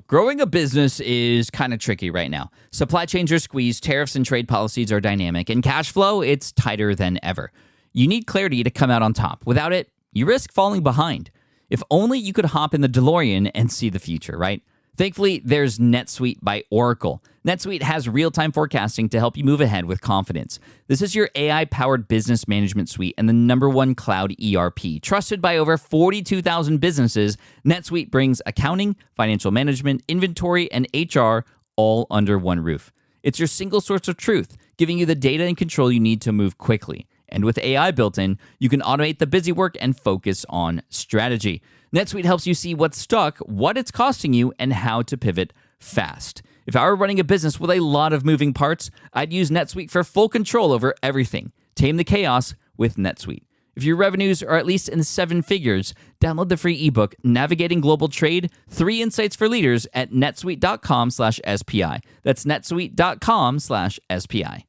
Growing a business is kind of tricky right now. Supply chains are squeezed, tariffs and trade policies are dynamic, and cash flow, it's tighter than ever. You need clarity to come out on top. Without it, you risk falling behind. If only you could hop in the DeLorean and see the future, right? Thankfully, there's NetSuite by Oracle. NetSuite has real-time forecasting to help you move ahead with confidence. This is your AI-powered business management suite and the #1 cloud ERP. Trusted by over 42,000 businesses, NetSuite brings accounting, financial management, inventory, and HR all under one roof. It's your single source of truth, giving you the data and control you need to move quickly. And with AI built in, you can automate the busy work and focus on strategy. NetSuite helps you see what's stuck, what it's costing you, and how to pivot fast. If I were running a business with a lot of moving parts, I'd use NetSuite for full control over everything. Tame the chaos with NetSuite. If your revenues are at least in 7 figures, download the free ebook, Navigating Global Trade, 3 Insights for Leaders at netsuite.com/SPI. That's netsuite.com/SPI.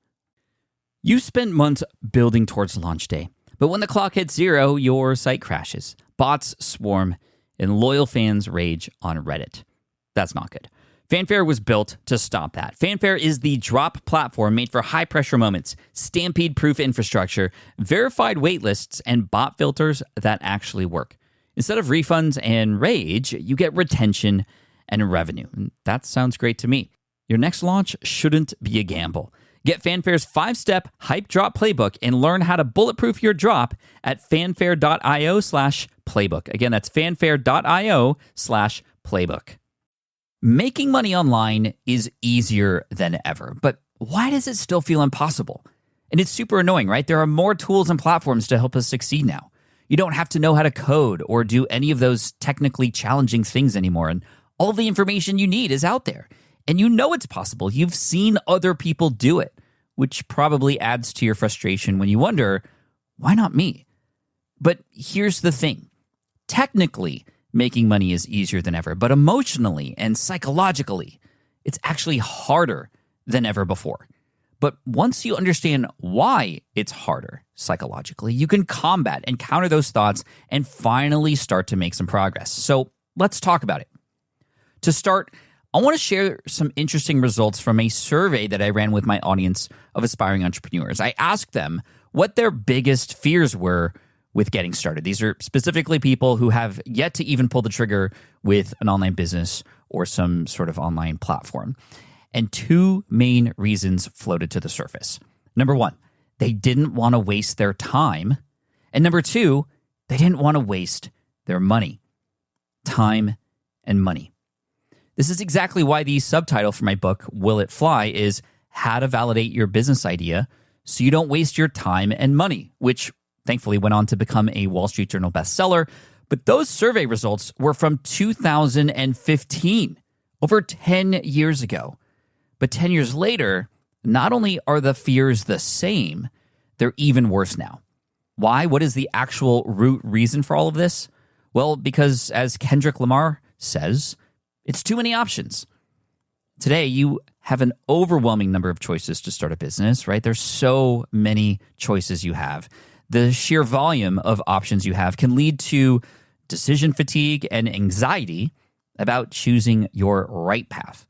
You spent months building towards launch day, but when the clock hits 0, your site crashes. Bots swarm, and loyal fans rage on Reddit. That's not good. Fanfare was built to stop that. Fanfare is the drop platform made for high-pressure moments, stampede-proof infrastructure, verified waitlists, and bot filters that actually work. Instead of refunds and rage, you get retention and revenue. And that sounds great to me. Your next launch shouldn't be a gamble. Get Fanfare's 5-step hype drop playbook and learn how to bulletproof your drop at fanfare.io/playbook. Again, that's fanfare.io/playbook. Making money online is easier than ever, but why does it still feel impossible? And it's super annoying, right? There are more tools and platforms to help us succeed now. You don't have to know how to code or do any of those technically challenging things anymore, and all the information you need is out there. And you know it's possible. You've seen other people do it, which probably adds to your frustration when you wonder, why not me? But here's the thing. Technically, making money is easier than ever, but emotionally and psychologically, it's actually harder than ever before. But once you understand why it's harder psychologically, you can combat and counter those thoughts and finally start to make some progress. So let's talk about it. To start, I want to share some interesting results from a survey that I ran with my audience of aspiring entrepreneurs. I asked them what their biggest fears were with getting started. These are specifically people who have yet to even pull the trigger with an online business or some sort of online platform. And 2 main reasons floated to the surface. Number 1, they didn't want to waste their time. And number 2, they didn't want to waste their money. Time and money. This is exactly why the subtitle for my book, Will It Fly, is How to Validate Your Business Idea So You Don't Waste Your Time and Money, which thankfully went on to become a Wall Street Journal bestseller. But those survey results were from 2015, over 10 years ago. But 10 years later, not only are the fears the same, they're even worse now. Why? What is the actual root reason for all of this? Well, because as Kendrick Lamar says, it's too many options. Today, you have an overwhelming number of choices to start a business, right? There's so many choices you have. The sheer volume of options you have can lead to decision fatigue and anxiety about choosing your right path.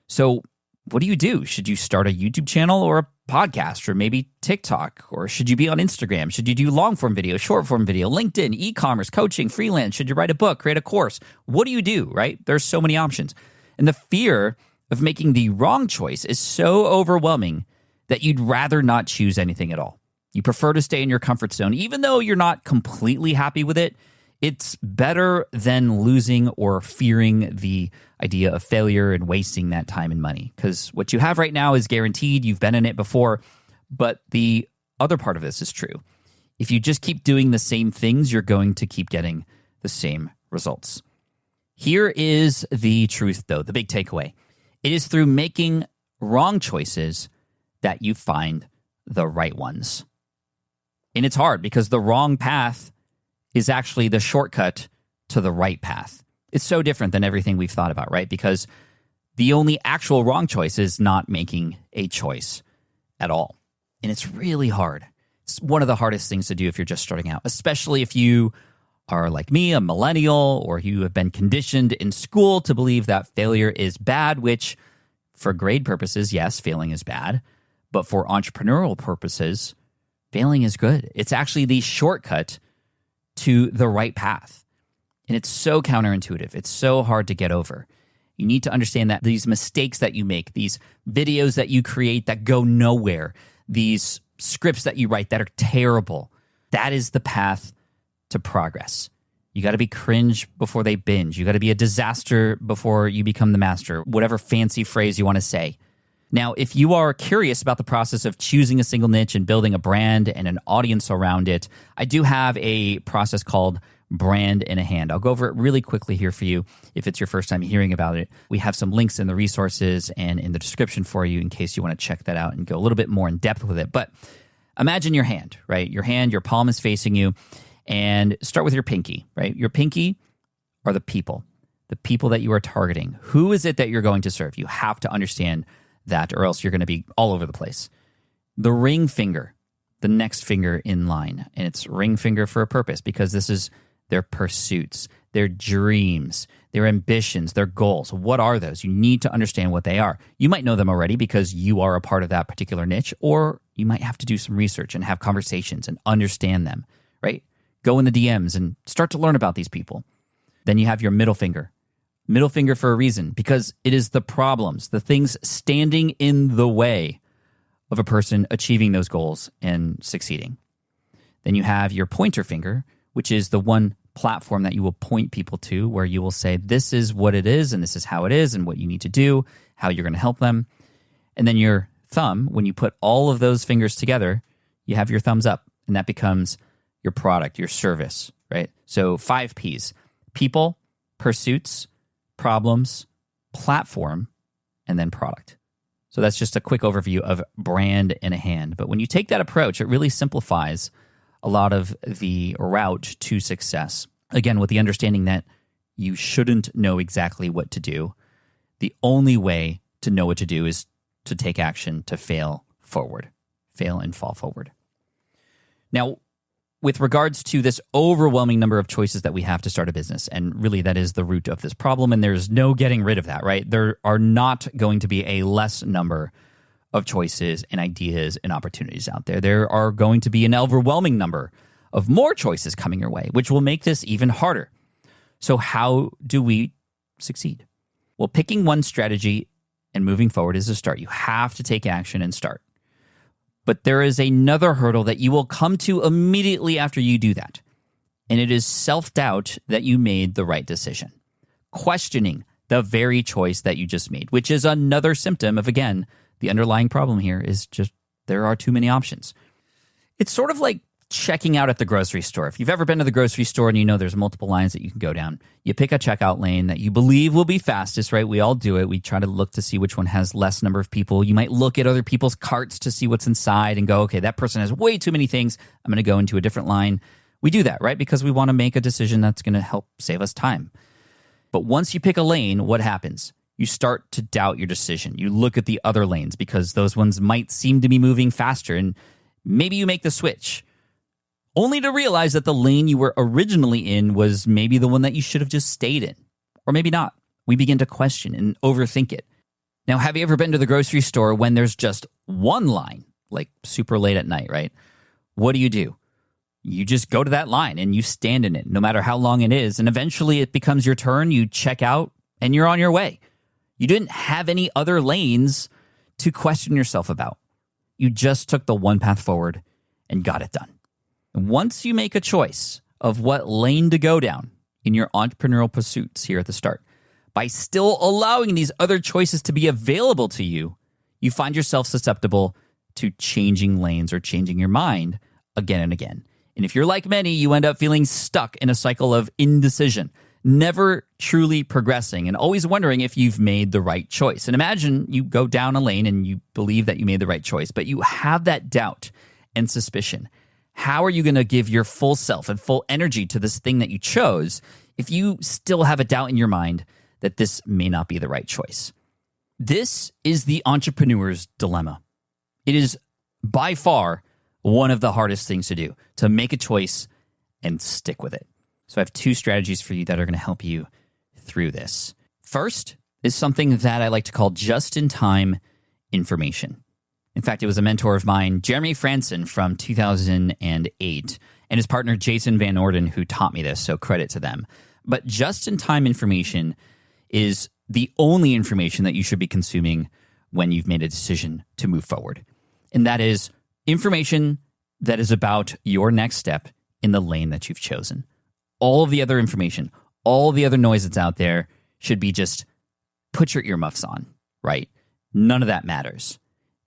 So what do you do? Should you start a YouTube channel or a podcast or maybe TikTok? Or should you be on Instagram? Should you do long-form video, short-form video, LinkedIn, e-commerce, coaching, freelance? Should you write a book, create a course? What do you do, right? There's so many options. And the fear of making the wrong choice is so overwhelming that you'd rather not choose anything at all. You prefer to stay in your comfort zone, even though you're not completely happy with it. It's better than losing or fearing the idea of failure and wasting that time and money. Because what you have right now is guaranteed. You've been in it before. But the other part of this is true. If you just keep doing the same things, you're going to keep getting the same results. Here is the truth, though, the big takeaway. It is through making wrong choices that you find the right ones. And it's hard because the wrong path is actually the shortcut to the right path. It's so different than everything we've thought about, right? Because the only actual wrong choice is not making a choice at all. And it's really hard. It's one of the hardest things to do if you're just starting out, especially if you are like me, a millennial, or you have been conditioned in school to believe that failure is bad, which for grade purposes, yes, failing is bad. But for entrepreneurial purposes, failing is good. It's actually the shortcut to the right path. And it's so counterintuitive. It's so hard to get over. You need to understand that these mistakes that you make, these videos that you create that go nowhere, these scripts that you write that are terrible, that is the path to progress. You got to be cringe before they binge. You got to be a disaster before you become the master, whatever fancy phrase you want to say. Now, if you are curious about the process of choosing a single niche and building a brand and an audience around it, I do have a process called Brand in a Hand. I'll go over it really quickly here for you if it's your first time hearing about it. We have some links in the resources and in the description for you in case you want to check that out and go a little bit more in depth with it. But imagine your hand, right? Your hand, your palm is facing you, and start with your pinky, right? Your pinky are the people that you are targeting. Who is it that you're going to serve? You have to understand that, or else you're going to be all over the place. The ring finger, the next finger in line, and it's ring finger for a purpose because this is their pursuits, their dreams, their ambitions, their goals. What are those? You need to understand what they are. You might know them already because you are a part of that particular niche, or you might have to do some research and have conversations and understand them, right? Go in the DMs and start to learn about these people. Then you have your middle finger. Middle finger for a reason, because it is the problems, the things standing in the way of a person achieving those goals and succeeding. Then you have your pointer finger, which is the one platform that you will point people to where you will say, this is what it is and this is how it is and what you need to do, how you're going to help them. And then your thumb, when you put all of those fingers together, you have your thumbs up, and that becomes your product, your service, right? So 5 Ps: people, pursuits, problems, platform, and then product. So that's just a quick overview of Brand in a Hand. But when you take that approach, it really simplifies a lot of the route to success. Again, with the understanding that you shouldn't know exactly what to do. The only way to know what to do is to take action, to fail forward, fail and fall forward. Now, with regards to this overwhelming number of choices that we have to start a business, and really that is the root of this problem, and there's no getting rid of that, right? There are not going to be a less number of choices and ideas and opportunities out there. There are going to be an overwhelming number of more choices coming your way, which will make this even harder. So how do we succeed? Well, picking one strategy and moving forward is a start. You have to take action and start. But there is another hurdle that you will come to immediately after you do that. And it is self-doubt that you made the right decision. Questioning the very choice that you just made, which is another symptom of, again, the underlying problem here is just there are too many options. It's sort of like checking out at the grocery store. If you've ever been to the grocery store and you know there's multiple lines that you can go down, you pick a checkout lane that you believe will be fastest, right? We all do it. We try to look to see which one has less number of people. You might look at other people's carts to see what's inside and go, okay, that person has way too many things. I'm going to go into a different line. We do that, right? Because we want to make a decision that's going to help save us time. But once you pick a lane, what happens? You start to doubt your decision. You look at the other lanes because those ones might seem to be moving faster, and maybe you make the switch, only to realize that the lane you were originally in was maybe the one that you should have just stayed in, or maybe not. We begin to question and overthink it. Now, have you ever been to the grocery store when there's just one line, like super late at night, right? What do? You just go to that line and you stand in it, no matter how long it is, and eventually it becomes your turn, you check out, and you're on your way. You didn't have any other lanes to question yourself about. You just took the one path forward and got it done. Once you make a choice of what lane to go down in your entrepreneurial pursuits here at the start, by still allowing these other choices to be available to you, you find yourself susceptible to changing lanes or changing your mind again and again. And if you're like many, you end up feeling stuck in a cycle of indecision, never truly progressing and always wondering if you've made the right choice. And imagine you go down a lane and you believe that you made the right choice, but you have that doubt and suspicion. How are you going to give your full self and full energy to this thing that you chose if you still have a doubt in your mind that this may not be the right choice? This is the entrepreneur's dilemma. It is by far one of the hardest things to do, to make a choice and stick with it. So I have two strategies for you that are going to help you through this. First is something that I like to call just-in-time information. In fact, it was a mentor of mine, Jeremy Franson from 2008, and his partner Jason Van Orden who taught me this, so credit to them. But just-in-time information is the only information that you should be consuming when you've made a decision to move forward. And that is information that is about your next step in the lane that you've chosen. All of the other information, all the other noise that's out there should be just put your earmuffs on, right? None of that matters.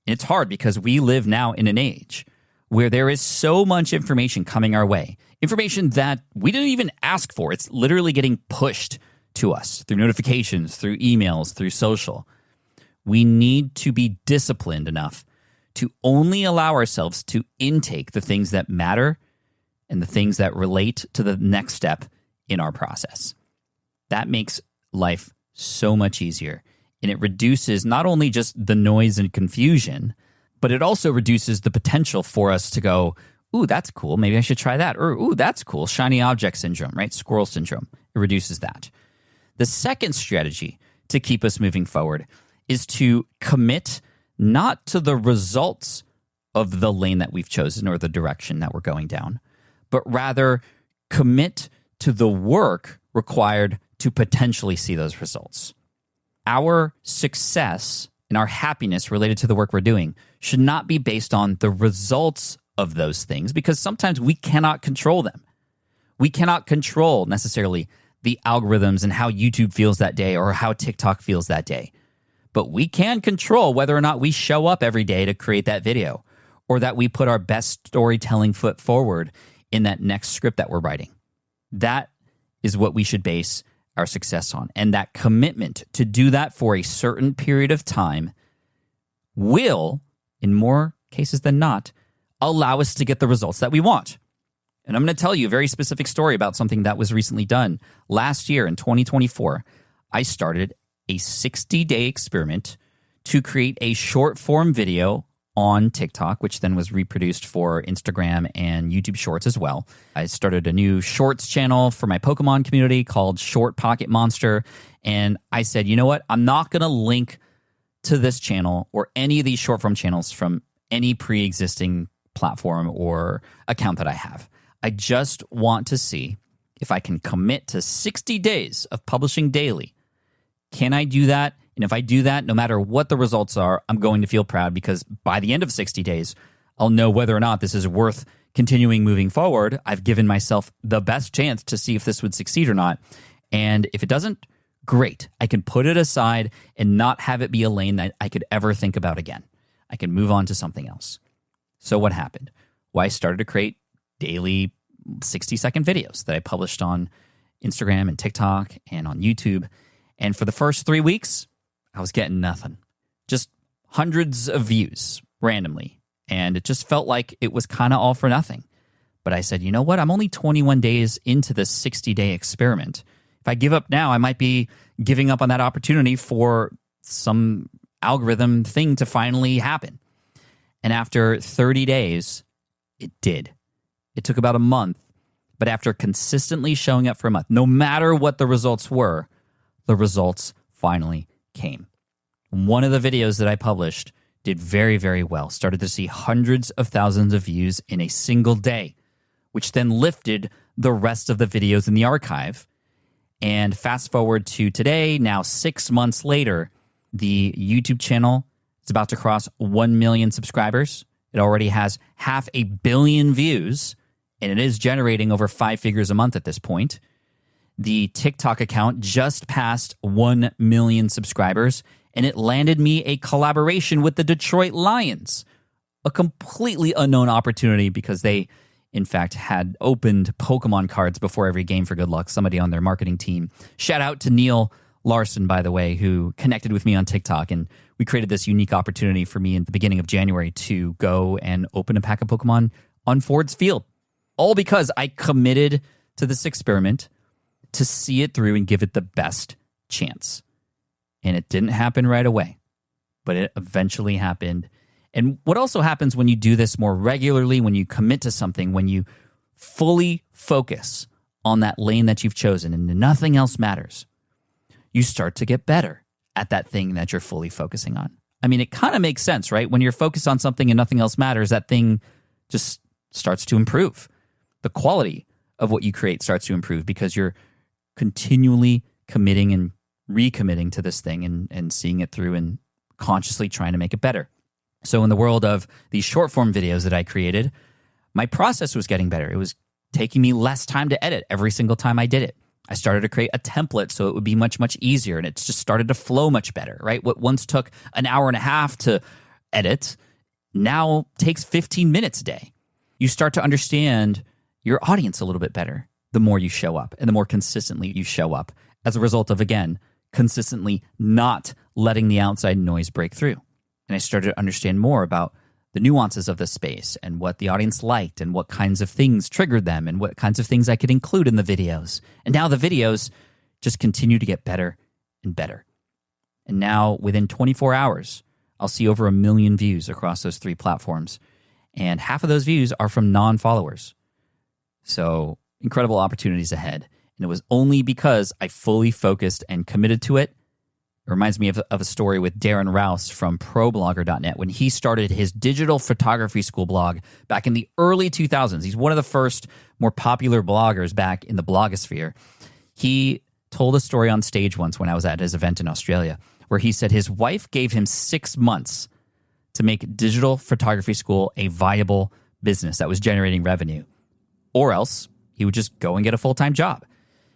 And it's hard because we live now in an age where there is so much information coming our way, information that we didn't even ask for. It's literally getting pushed to us through notifications, through emails, through social. We need to be disciplined enough to only allow ourselves to intake the things that matter and the things that relate to the next step in our process. That makes life so much easier. And it reduces not only just the noise and confusion, but it also reduces the potential for us to go, ooh, that's cool. Maybe I should try that. Or, ooh, that's cool. Shiny object syndrome, right? Squirrel syndrome. It reduces that. The second strategy to keep us moving forward is to commit not to the results of the lane that we've chosen or the direction that we're going down, but rather commit to the work required to potentially see those results. Our success and our happiness related to the work we're doing should not be based on the results of those things, because sometimes we cannot control them. We cannot control necessarily the algorithms and how YouTube feels that day or how TikTok feels that day. But we can control whether or not we show up every day to create that video, or that we put our best storytelling foot forward in that next script that we're writing. That is what we should base our success on. And that commitment to do that for a certain period of time will, in more cases than not, allow us to get the results that we want. And I'm going to tell you a very specific story about something that was recently done. Last year in 2024, I started a 60-day experiment to create a short-form video on TikTok, which then was reproduced for Instagram and YouTube Shorts as well. I started a new Shorts channel for my Pokemon community called Short Pocket Monster. And I said, you know what? I'm not going to link to this channel or any of these short-form channels from any pre-existing platform or account that I have. I just want to see if I can commit to 60 days of publishing daily. Can I do that? And if I do that, no matter what the results are, I'm going to feel proud, because by the end of 60 days, I'll know whether or not this is worth continuing moving forward. I've given myself the best chance to see if this would succeed or not. And if it doesn't, great. I can put it aside and not have it be a lane that I could ever think about again. I can move on to something else. So what happened? Well, I started to create daily 60-second videos that I published on Instagram and TikTok and on YouTube. And for the first 3 weeks, I was getting nothing. Just hundreds of views randomly. And it just felt like it was kind of all for nothing. But I said, you know what? I'm only 21 days into this 60-day experiment. If I give up now, I might be giving up on that opportunity for some algorithm thing to finally happen. And after 30 days, it did. It took about a month. But after consistently showing up for a month, no matter what the results were, the results finally came. One of the videos that I published did very, very well. Started to see hundreds of thousands of views in a single day, which then lifted the rest of the videos in the archive. And fast forward to today, now 6 months later, the YouTube channel is about to cross 1 million subscribers. It already has 500 million views, and it is generating over 5 figures a month at this point. The TikTok account just passed 1 million subscribers, and it landed me a collaboration with the Detroit Lions, a completely unknown opportunity because they, in fact, had opened Pokemon cards before every game for good luck, somebody on their marketing team. Shout out to Neil Larson, by the way, who connected with me on TikTok, and we created this unique opportunity for me in the beginning of January to go and open a pack of Pokemon on Ford's Field, all because I committed to this experiment to see it through and give it the best chance. And it didn't happen right away, but it eventually happened. And what also happens when you do this more regularly, when you commit to something, when you fully focus on that lane that you've chosen and nothing else matters, you start to get better at that thing that you're fully focusing on. I mean, it kind of makes sense, right? When you're focused on something and nothing else matters, that thing just starts to improve. The quality of what you create starts to improve because you're continually committing and recommitting to this thing and seeing it through and consciously trying to make it better. So in the world of these short form videos that I created, my process was getting better. It was taking me less time to edit every single time I did it. I started to create a template so it would be much, much easier, and it's just started to flow much better, right? What once took an hour and a half to edit now takes 15 minutes a day. You start to understand your audience a little bit better the more you show up and the more consistently you show up as a result of, again, consistently not letting the outside noise break through. And I started to understand more about the nuances of the space and what the audience liked and what kinds of things triggered them and what kinds of things I could include in the videos. And now the videos just continue to get better and better. And now within 24 hours, I'll see over 1 million views across those 3 platforms. And half of those views are from non-followers. So incredible opportunities ahead. And it was only because I fully focused and committed to it. It reminds me of a story with Darren Rouse from ProBlogger.net when he started his digital photography school blog back in the early 2000s. He's one of the first more popular bloggers back in the blogosphere. He told a story on stage once when I was at his event in Australia where he said his wife gave him 6 months to make digital photography school a viable business that was generating revenue, or else he would just go and get a full-time job.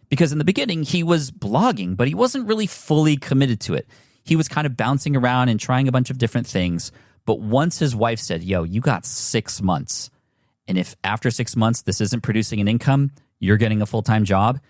Because in the beginning, he was blogging, but he wasn't really fully committed to it. He was kind of bouncing around and trying a bunch of different things. But once his wife said, yo, you got 6 months, and if after 6 months this isn't producing an income, you're getting a full-time job,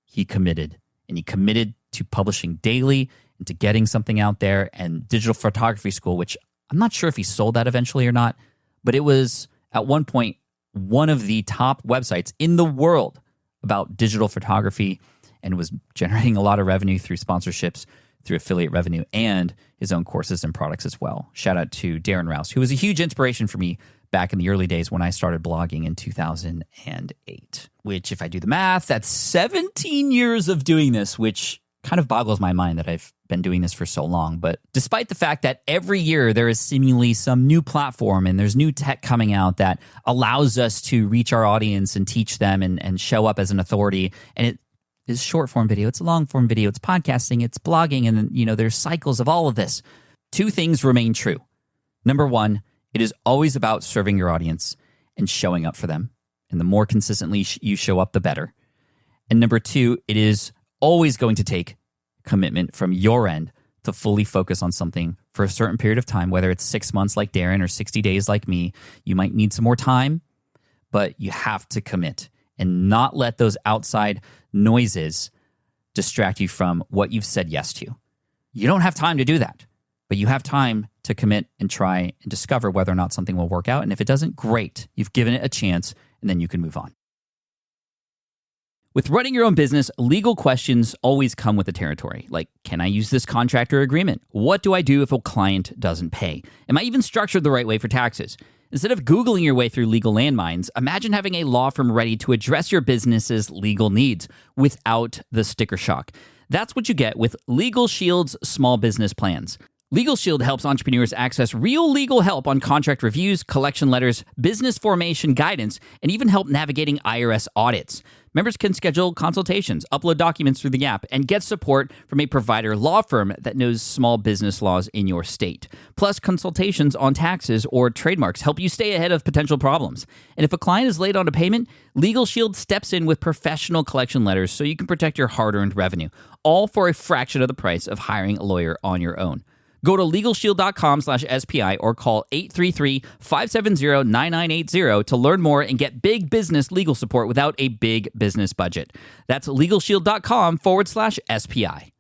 he committed. And he committed to publishing daily and to getting something out there. And digital photography school, which I'm not sure if he sold that eventually or not, but it was at one point one of the top websites in the world about digital photography and was generating a lot of revenue through sponsorships, through affiliate revenue, and his own courses and products as well. Shout out to Darren Rouse, who was a huge inspiration for me back in the early days when I started blogging in 2008, which, if I do the math, that's 17 years of doing this, which kind of boggles my mind that I've been doing this for so long. But despite the fact that every year there is seemingly some new platform and there's new tech coming out that allows us to reach our audience and teach them and show up as an authority, and it is short form video, it's long form video, it's podcasting, it's blogging, and then, there's cycles of all of this. 2 things remain true. Number 1, it is always about serving your audience and showing up for them. And the more consistently you show up, the better. And number 2, it is always going to take commitment from your end to fully focus on something for a certain period of time, whether it's 6 months like Darren or 60 days like me. You might need some more time, but you have to commit and not let those outside noises distract you from what you've said yes to. You don't have time to do that, but you have time to commit and try and discover whether or not something will work out. And if it doesn't, great. You've given it a chance, and then you can move on. With running your own business, legal questions always come with the territory. Like, can I use this contract or agreement? What do I do if a client doesn't pay? Am I even structured the right way for taxes? Instead of Googling your way through legal landmines, imagine having a law firm ready to address your business's legal needs without the sticker shock. That's what you get with Legal Shield's small business plans. Legal Shield helps entrepreneurs access real legal help on contract reviews, collection letters, business formation guidance, and even help navigating IRS audits. Members can schedule consultations, upload documents through the app, and get support from a provider law firm that knows small business laws in your state. Plus, consultations on taxes or trademarks help you stay ahead of potential problems. And if a client is late on a payment, Legal Shield steps in with professional collection letters so you can protect your hard-earned revenue, all for a fraction of the price of hiring a lawyer on your own. Go to LegalShield.com/SPI or call 833-570-9980 to learn more and get big business legal support without a big business budget. That's LegalShield.com/SPI.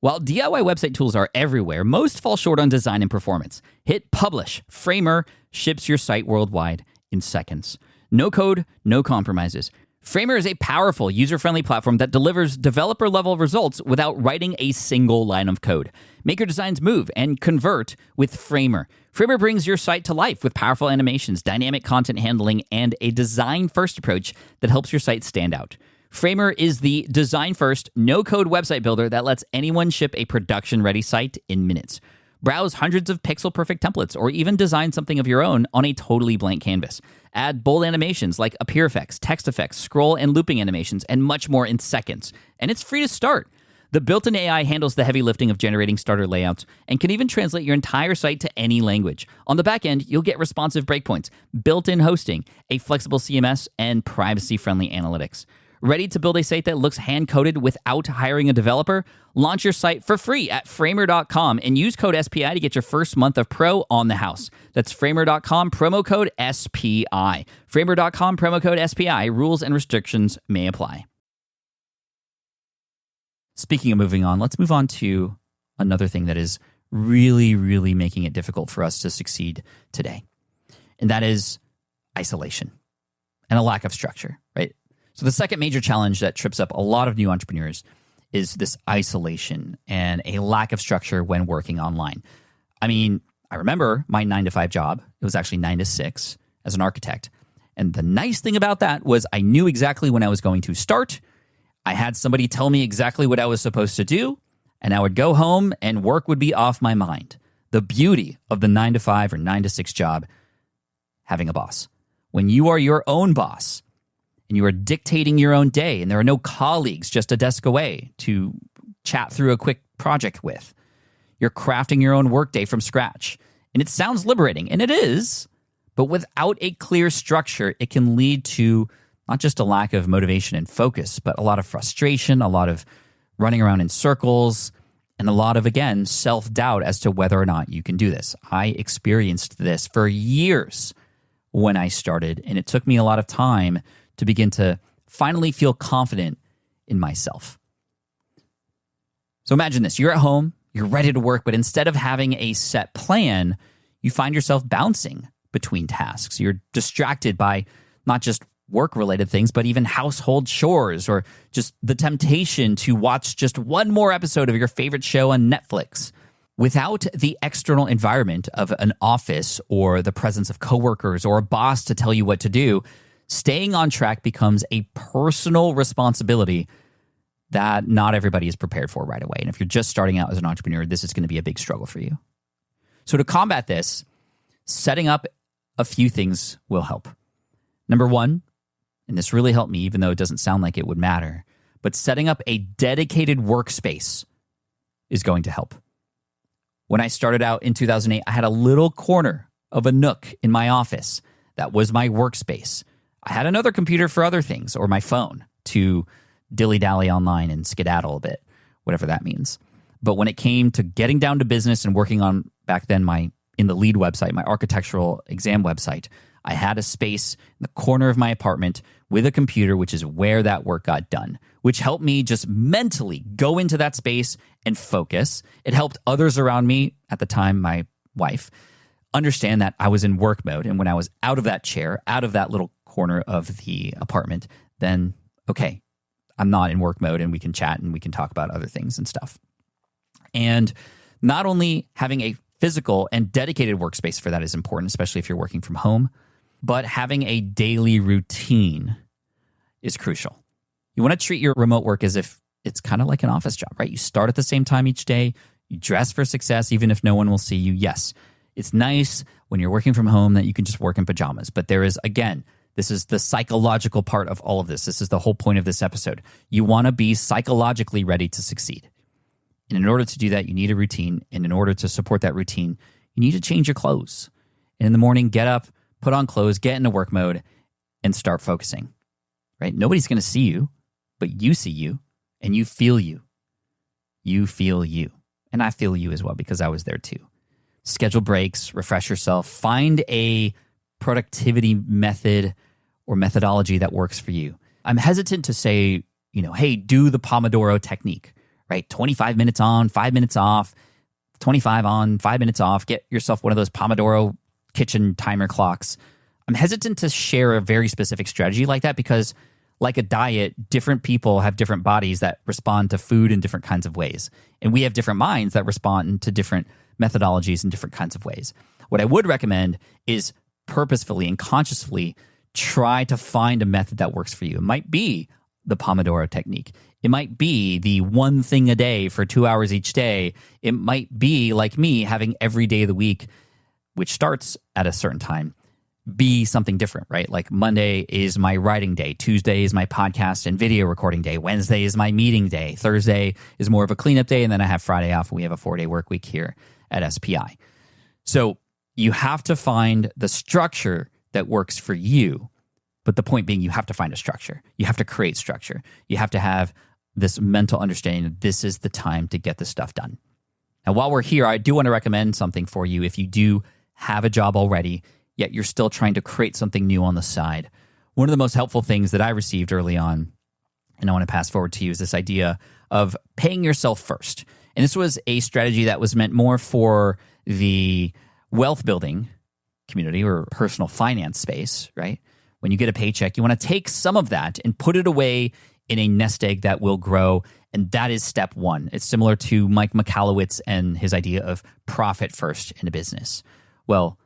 While DIY website tools are everywhere, most fall short on design and performance. Hit publish. Framer ships your site worldwide in seconds. No code, no compromises. Framer is a powerful, user-friendly platform that delivers developer-level results without writing a single line of code. Make your designs move and convert with Framer. Framer brings your site to life with powerful animations, dynamic content handling, and a design-first approach that helps your site stand out. Framer is the design-first, no-code website builder that lets anyone ship a production-ready site in minutes. Browse hundreds of pixel-perfect templates or even design something of your own on a totally blank canvas. Add bold animations like appear effects, text effects, scroll and looping animations, and much more in seconds. And it's free to start. The built-in AI handles the heavy lifting of generating starter layouts and can even translate your entire site to any language. On the back end, you'll get responsive breakpoints, built-in hosting, a flexible CMS, and privacy-friendly analytics. Ready to build a site that looks hand-coded without hiring a developer? Launch your site for free at framer.com and use code SPI to get your first month of pro on the house. That's framer.com, promo code SPI. Framer.com, promo code SPI. Rules and restrictions may apply. Speaking of moving on, let's move on to another thing that is really, really making it difficult for us to succeed today. And that is isolation and a lack of structure, right? So the second major challenge that trips up a lot of new entrepreneurs is this isolation and a lack of structure when working online. I mean, I remember my 9-to-5 job. It was actually 9 to 6 as an architect. And the nice thing about that was I knew exactly when I was going to start. I had somebody tell me exactly what I was supposed to do, and I would go home and work would be off my mind. The beauty of the 9-to-5 or 9 to 6 job, having a boss. When you are your own boss, and you are dictating your own day, and there are no colleagues just a desk away to chat through a quick project with. You're crafting your own workday from scratch. And it sounds liberating, and it is, but without a clear structure, it can lead to not just a lack of motivation and focus, but a lot of frustration, a lot of running around in circles, and a lot of, again, self-doubt as to whether or not you can do this. I experienced this for years when I started, and it took me a lot of time to begin to finally feel confident in myself. So imagine this. You're at home, you're ready to work, but instead of having a set plan, you find yourself bouncing between tasks. You're distracted by not just work-related things, but even household chores or just the temptation to watch just one more episode of your favorite show on Netflix. Without the external environment of an office or the presence of coworkers or a boss to tell you what to do, staying on track becomes a personal responsibility that not everybody is prepared for right away. And if you're just starting out as an entrepreneur, this is going to be a big struggle for you. So to combat this, setting up a few things will help. Number one, and this really helped me even though it doesn't sound like it would matter, but setting up a dedicated workspace is going to help. When I started out in 2008, I had a little corner of a nook in my office that was my workspace. I had another computer for other things, or my phone to dilly-dally online and skedaddle a bit, whatever that means. But when it came to getting down to business and working on, back then, in the lead website, my architectural exam website, I had a space in the corner of my apartment with a computer, which is where that work got done, which helped me just mentally go into that space and focus. It helped others around me, at the time, my wife, understand that I was in work mode. And when I was out of that chair, out of that little corner of the apartment, then, okay, I'm not in work mode and we can chat and we can talk about other things and stuff. And not only having a physical and dedicated workspace for that is important, especially if you're working from home, but having a daily routine is crucial. You want to treat your remote work as if it's kind of like an office job, right? You start at the same time each day. You dress for success, even if no one will see you. Yes, it's nice when you're working from home that you can just work in pajamas. But there is, again, this is the psychological part of all of this. This is the whole point of this episode. You want to be psychologically ready to succeed. And in order to do that, you need a routine. And in order to support that routine, you need to change your clothes. And in the morning, get up, put on clothes, get into work mode, and start focusing, right? Nobody's going to see you, but you see you, and you feel you. You feel you. And I feel you as well because I was there too. Schedule breaks, refresh yourself, find a productivity method or methodology that works for you. I'm hesitant to say, hey, do the Pomodoro technique, right? 25 minutes on, 5 minutes off, 25 on, 5 minutes off. Get yourself one of those Pomodoro kitchen timer clocks. I'm hesitant to share a very specific strategy like that because, like a diet, different people have different bodies that respond to food in different kinds of ways. And we have different minds that respond to different methodologies in different kinds of ways. What I would recommend is purposefully and consciously try to find a method that works for you. It might be the Pomodoro technique. It might be the one thing a day for 2 hours each day. It might be like me having every day of the week, which starts at a certain time, be something different, right? Like Monday is my writing day. Tuesday is my podcast and video recording day. Wednesday is my meeting day. Thursday is more of a cleanup day. And then I have Friday off. We have a 4-day work week here at SPI. So you have to find the structure that works for you. But the point being, you have to find a structure. You have to create structure. You have to have this mental understanding that this is the time to get this stuff done. Now, while we're here, I do want to recommend something for you if you do have a job already, yet you're still trying to create something new on the side. One of the most helpful things that I received early on, and I want to pass forward to you, is this idea of paying yourself first. And this was a strategy that was meant more for the wealth building community or personal finance space, right? When you get a paycheck, you want to take some of that and put it away in a nest egg that will grow. And that is step one. It's similar to Mike Michalowicz and his idea of profit first in a business. Well,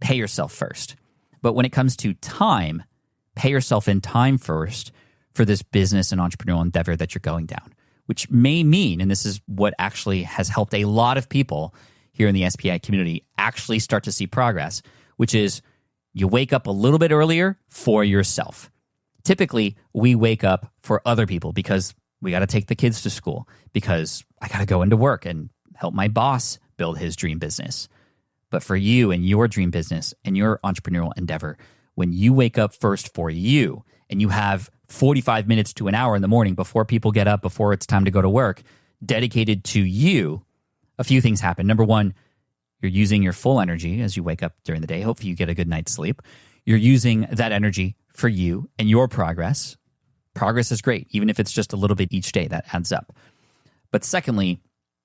pay yourself first. But when it comes to time, pay yourself in time first for this business and entrepreneurial endeavor that you're going down, which may mean, and this is what actually has helped a lot of people here in the SPI community actually start to see progress, which is you wake up a little bit earlier for yourself. Typically, we wake up for other people because we got to take the kids to school, because I got to go into work and help my boss build his dream business. But for you and your dream business and your entrepreneurial endeavor, when you wake up first for you and you have 45 minutes to an hour in the morning before people get up, before it's time to go to work, dedicated to you, a few things happen. Number one, you're using your full energy as you wake up during the day. Hopefully you get a good night's sleep. You're using that energy for you and your progress. Progress is great, even if it's just a little bit each day, that adds up. But secondly,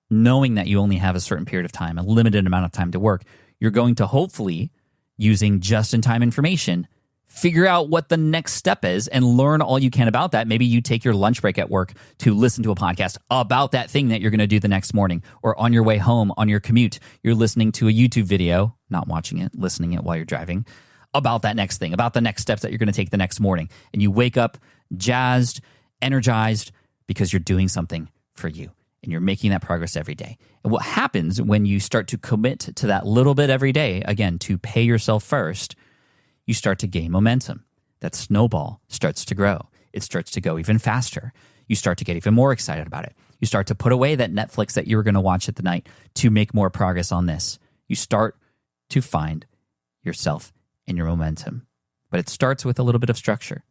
knowing that you only have a certain period of time, a limited amount of time to work, you're going to hopefully, using just-in-time information, figure out what the next step is and learn all you can about that. Maybe you take your lunch break at work to listen to a podcast about that thing that you're going to do the next morning, or on your way home, on your commute, you're listening to a YouTube video, not watching it, listening it while you're driving, about that next thing, about the next steps that you're going to take the next morning. And you wake up jazzed, energized, because you're doing something for you and you're making that progress every day. And what happens when you start to commit to that little bit every day, again, to pay yourself first, you start to gain momentum. That snowball starts to grow. It starts to go even faster. You start to get even more excited about it. You start to put away that Netflix that you were going to watch at the night to make more progress on this. You start to find yourself and your momentum. But it starts with a little bit of structure.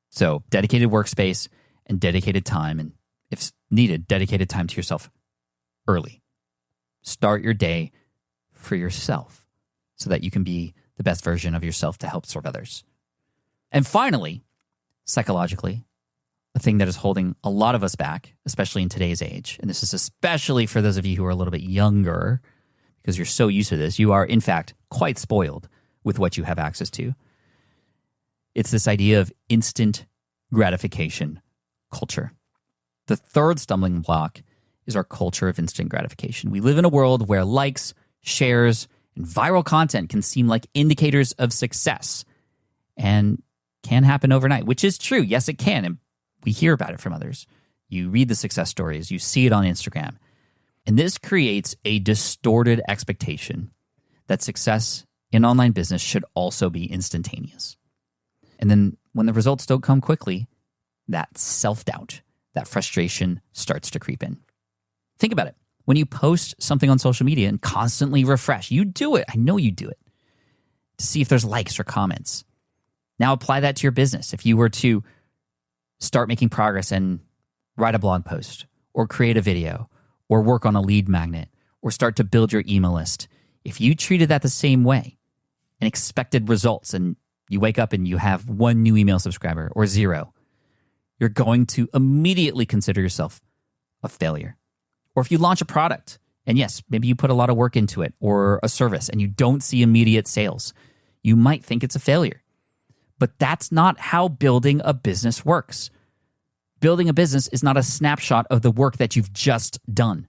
So dedicated workspace and dedicated time, and if needed, dedicated time to yourself early. Start your day for yourself so that you can be the best version of yourself to help serve others. And finally, psychologically, a thing that is holding a lot of us back, especially in today's age, and this is especially for those of you who are a little bit younger, because you're so used to this, you are in fact quite spoiled with what you have access to. It's this idea of instant gratification culture. The third stumbling block is our culture of instant gratification. We live in a world where likes, shares, and viral content can seem like indicators of success and can happen overnight, which is true. Yes, it can. And we hear about it from others. You read the success stories, you see it on Instagram. And this creates a distorted expectation that success in online business should also be instantaneous. And then when the results don't come quickly, that self-doubt, that frustration starts to creep in. Think about it. When you post something on social media and constantly refresh, you do it. I know you do it to see if there's likes or comments. Now apply that to your business. If you were to start making progress and write a blog post or create a video or work on a lead magnet or start to build your email list, if you treated that the same way and expected results, and you wake up and you have one new email subscriber or zero, you're going to immediately consider yourself a failure. Or if you launch a product, and yes, maybe you put a lot of work into it or a service and you don't see immediate sales, you might think it's a failure. But that's not how building a business works. Building a business is not a snapshot of the work that you've just done.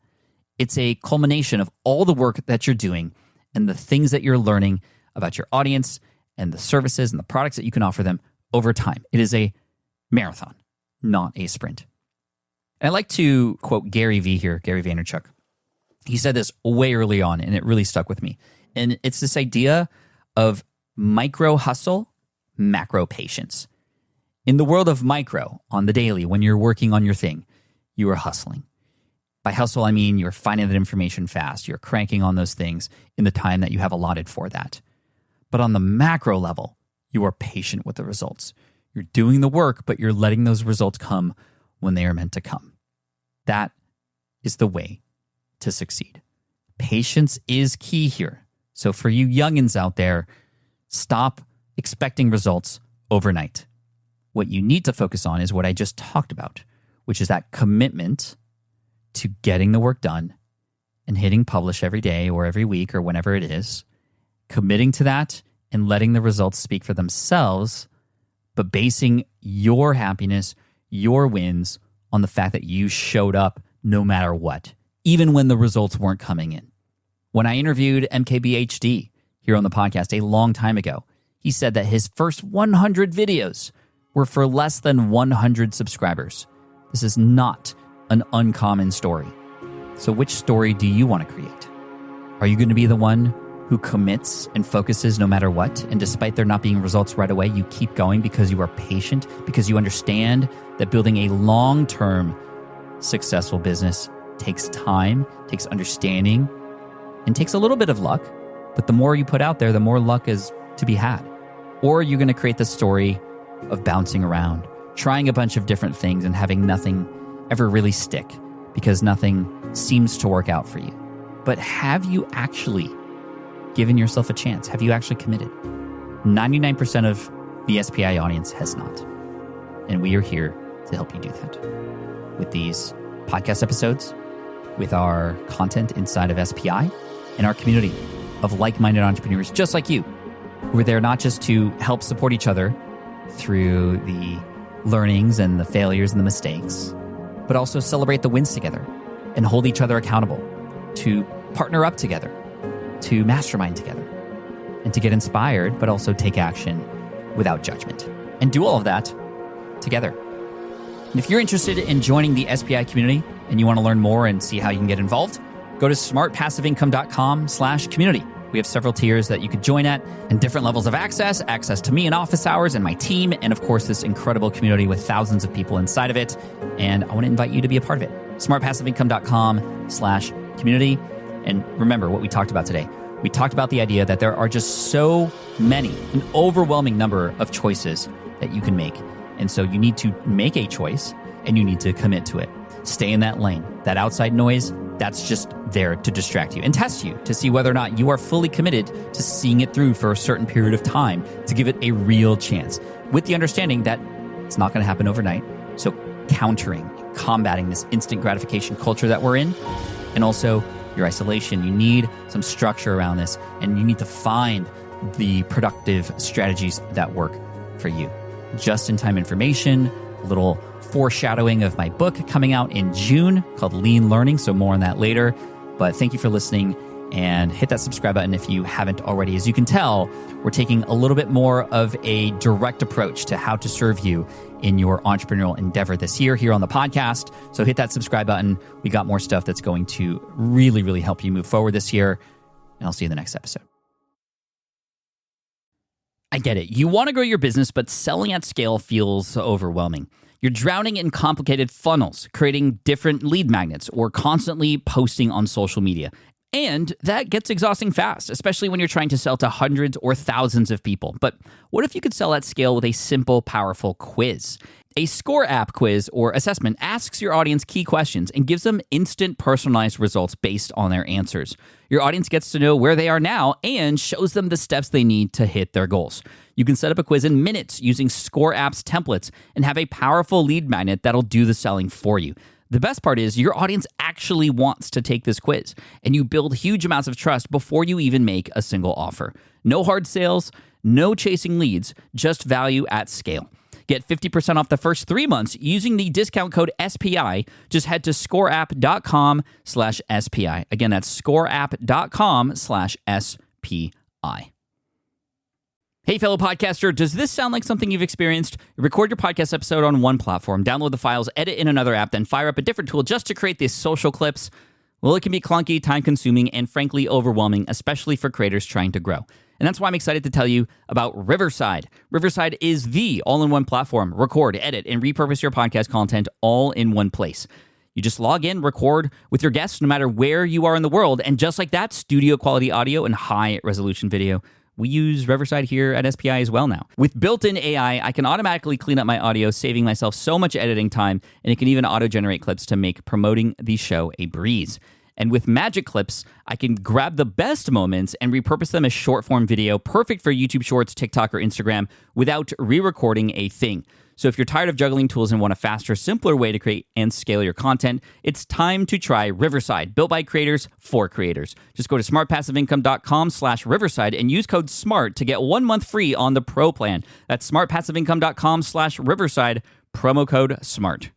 It's a culmination of all the work that you're doing and the things that you're learning about your audience and the services and the products that you can offer them over time. It is a marathon, not a sprint. And I like to quote Gary V here, Gary Vaynerchuk. He said this way early on, and it really stuck with me. And it's this idea of micro hustle, macro patience. In the world of micro, on the daily, when you're working on your thing, you are hustling. By hustle, I mean you're finding that information fast. You're cranking on those things in the time that you have allotted for that. But on the macro level, you are patient with the results. You're doing the work, but you're letting those results come when they are meant to come. That is the way to succeed. Patience is key here. So for you youngins out there, stop expecting results overnight. What you need to focus on is what I just talked about, which is that commitment to getting the work done and hitting publish every day or every week or whenever it is, committing to that and letting the results speak for themselves, but basing your happiness, your wins on the fact that you showed up no matter what, even when the results weren't coming in. When I interviewed MKBHD here on the podcast a long time ago, he said that his first 100 videos were for less than 100 subscribers. This is not an uncommon story. So which story do you want to create? Are you going to be the one who commits and focuses no matter what, and despite there not being results right away, you keep going because you are patient, because you understand that building a long-term successful business takes time, takes understanding, and takes a little bit of luck, but the more you put out there, the more luck is to be had? Or you're going to create the story of bouncing around, trying a bunch of different things and having nothing ever really stick because nothing seems to work out for you. But have you actually given yourself a chance? Have you actually committed? 99% of the SPI audience has not. And we are here to help you do that. With these podcast episodes, with our content inside of SPI, and our community of like-minded entrepreneurs just like you, who are there not just to help support each other through the learnings and the failures and the mistakes, but also celebrate the wins together and hold each other accountable, to partner up together, to mastermind together, and to get inspired, but also take action without judgment. And do all of that together. And if you're interested in joining the SPI community and you want to learn more and see how you can get involved, go to smartpassiveincome.com/community. We have several tiers that you could join at and different levels of access to me in office hours and my team, and of course, this incredible community with thousands of people inside of it. And I want to invite you to be a part of it. smartpassiveincome.com/community. And remember what we talked about today. We talked about the idea that there are just so many, an overwhelming number of choices that you can make. And so you need to make a choice and you need to commit to it. Stay in that lane. That outside noise, that's just there to distract you and test you to see whether or not you are fully committed to seeing it through for a certain period of time, to give it a real chance, with the understanding that it's not going to happen overnight. So countering, combating this instant gratification culture that we're in, and also your isolation. You need some structure around this, and you need to find the productive strategies that work for you. Just-in-time information, a little foreshadowing of my book coming out in June called Lean Learning, so more on that later. But thank you for listening, and hit that subscribe button if you haven't already. As you can tell, we're taking a little bit more of a direct approach to how to serve you in your entrepreneurial endeavor this year here on the podcast. So hit that subscribe button. We got more stuff that's going to really, really help you move forward this year, and I'll see you in the next episode. I get it. You want to grow your business, but selling at scale feels overwhelming. You're drowning in complicated funnels, creating different lead magnets, or constantly posting on social media. And that gets exhausting fast, especially when you're trying to sell to hundreds or thousands of people. But what if you could sell at scale with a simple, powerful quiz? A score app quiz or assessment asks your audience key questions and gives them instant personalized results based on their answers. Your audience gets to know where they are now and shows them the steps they need to hit their goals. You can set up a quiz in minutes using Score App's templates and have a powerful lead magnet that'll do the selling for you. The best part is your audience actually wants to take this quiz, and you build huge amounts of trust before you even make a single offer. No hard sales, no chasing leads, just value at scale. Get 50% off the first 3 months using the discount code SPI. Just head to scoreapp.com/SPI. Again, that's scoreapp.com/SPI. Hey, fellow podcaster, does this sound like something you've experienced? Record your podcast episode on one platform, download the files, edit in another app, then fire up a different tool just to create these social clips. Well, it can be clunky, time-consuming, and frankly overwhelming, especially for creators trying to grow. And that's why I'm excited to tell you about Riverside. Riverside is the all-in-one platform. Record, edit, and repurpose your podcast content all in one place. You just log in, record with your guests no matter where you are in the world, and just like that, studio-quality audio and high-resolution video. We use Riverside here at SPI as well now. With built-in AI, I can automatically clean up my audio, saving myself so much editing time, and it can even auto-generate clips to make promoting the show a breeze. And with Magic Clips, I can grab the best moments and repurpose them as short-form video, perfect for YouTube Shorts, TikTok, or Instagram, without re-recording a thing. So if you're tired of juggling tools and want a faster, simpler way to create and scale your content, it's time to try Riverside, built by creators for creators. Just go to smartpassiveincome.com/Riverside and use code SMART to get 1 month free on the Pro plan. That's smartpassiveincome.com/Riverside, promo code SMART.